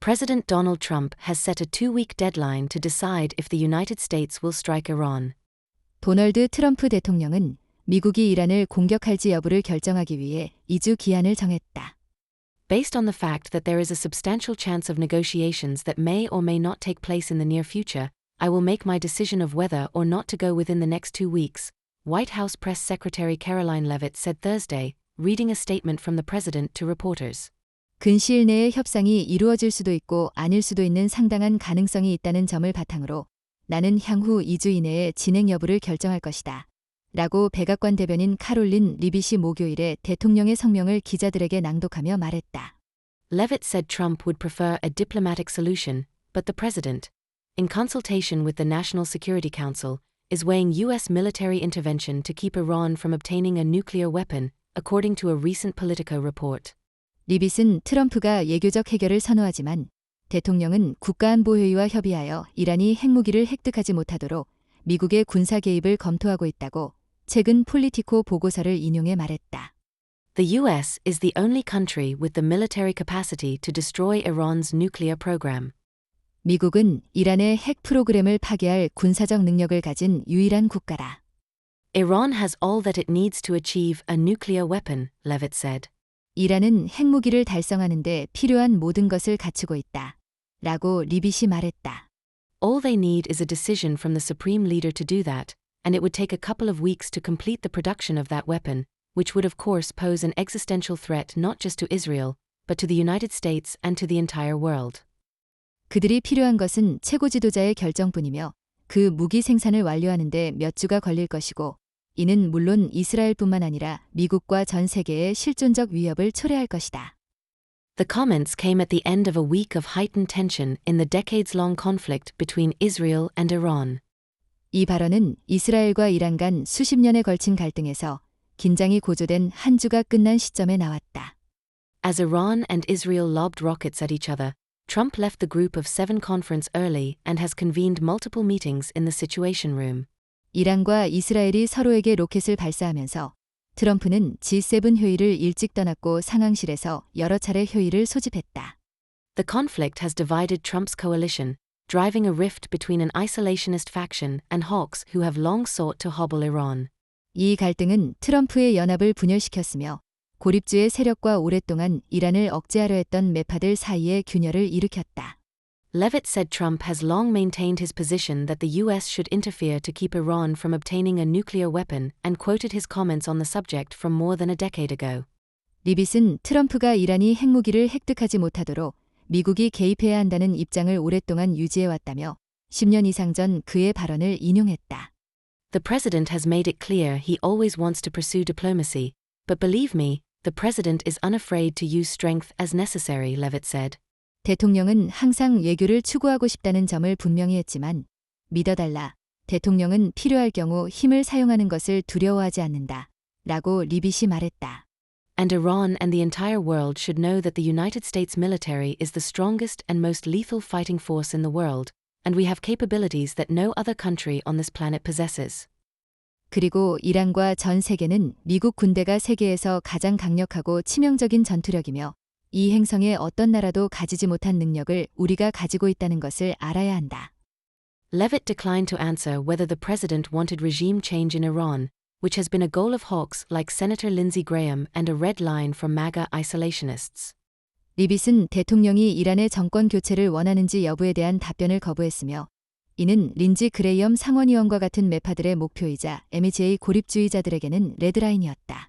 President Donald Trump has set a 2-week deadline to decide if the United States will strike Iran. 도널드 트럼프 대통령은 미국이 이란을 공격할지 여부를 결정하기 위해 2주 기한을 정했다. Based on the fact that there is a substantial chance of negotiations that may or may not take place in the near future, I will make my decision of whether or not to go within the next 2 weeks, White House Press Secretary Caroline Leavitt said Thursday, reading a statement from the president to reporters. 근시일 내에 협상이 이루어질 수도 있고 아닐 수도 있는 상당한 가능성이 있다는 점을 바탕으로 나는 향후 2주 이내에 진행 여부를 결정할 것이다. 라고 백악관 대변인 카롤린 리빗이 목요일에 대통령의 성명을 기자들에게 낭독하며 말했다. Leavitt said Trump would prefer a diplomatic solution, but the president, in consultation with the National Security Council, is weighing U.S. military intervention to keep Iran from obtaining a nuclear weapon, according to a recent Politico report. 리빗은 트럼프가 예교적 해결을 선호하지만 대통령은 국가안보회의와 협의하여 이란이 핵무기를 획득하지 못하도록 미국의 군사 개입을 검토하고 있다고 최근 폴리티코 보고서를 인용해 말했다. The U.S. is the only country with the military capacity to destroy Iran's nuclear program. 미국은 이란의 핵 프로그램을 파괴할 군사적 능력을 가진 유일한 국가다. Iran has all that it needs to achieve a nuclear weapon, Leavitt said. 이란은 핵무기를 달성하는 데 필요한 모든 것을 갖추고 있다. 라고 리빗이 말했다. All they need is a decision from the supreme leader to do that, and it would take a couple of weeks to complete the production of that weapon, which would of course pose an existential threat not just to Israel, but to the United States and to the entire world. 그들이 필요한 것은 최고 지도자의 결정뿐이며 그 무기 생산을 완료하는 데 몇 주가 걸릴 것이고 이는 물론 이스라엘뿐만 아니라 미국과 전 세계의 실존적 위협을 초래할 것이다. The comments came at the end of a week of heightened tension in the decades-long conflict between Israel and Iran. 이 발언은 이스라엘과 이란 간 수십 년에 걸친 갈등에서 긴장이 고조된 한 주가 끝난 시점에 나왔다. As Iran and Israel lobbed rockets at each other, Trump left the Group of 7 conference early and has convened multiple meetings in the Situation Room. 이란과 이스라엘이 서로에게 로켓을 발사하면서 트럼프는 G7 회의를 일찍 떠났고 상황실에서 여러 차례 회의를 소집했다. The conflict has divided Trump's coalition, driving a rift between an isolationist faction and hawks who have long sought to hobble Iran. 이 갈등은 트럼프의 연합을 분열시켰으며 고립주의 세력과 오랫동안 이란을 억제하려 했던 매파들 사이의 균열을 일으켰다. Leavitt said Trump has long maintained his position that the U.S. should interfere to keep Iran from obtaining a nuclear weapon and quoted his comments on the subject from more than a decade ago. 리빗은 트럼프가 이란이 핵무기를 획득하지 못하도록 미국이 개입해야 한다는 입장을 오랫동안 유지해왔다며 10년 이상 전 그의 발언을 인용했다. The president has made it clear he always wants to pursue diplomacy, but believe me, the president is unafraid to use strength as necessary, Leavitt said. 대통령은 항상 외교를 추구하고 싶다는 점을 분명히 했지만 믿어달라. 대통령은 필요할 경우 힘을 사용하는 것을 두려워하지 않는다. 라고 리빗이 말했다. And Iran and the entire world should know that the United States military is the strongest and most lethal fighting force in the world, and we have capabilities that no other country on this planet possesses. 그리고 이란과 전 세계는 미국 군대가 세계에서 가장 강력하고 치명적인 전투력이며 이 행성의 어떤 나라도 가지지 못한 능력을 우리가 가지고 있다는 것을 알아야 한다. Leavitt declined to answer whether the president wanted regime change in Iran, which has been a goal of hawks like Senator Lindsey Graham and a red line from MAGA isolationists. 리빗은 대통령이 이란의 정권 교체를 원하는지 여부에 대한 답변을 거부했으며 이는 린지 그레이엄 상원의원과 같은 매파들의 목표이자 MAGA 고립주의자들에게는 레드라인이었다.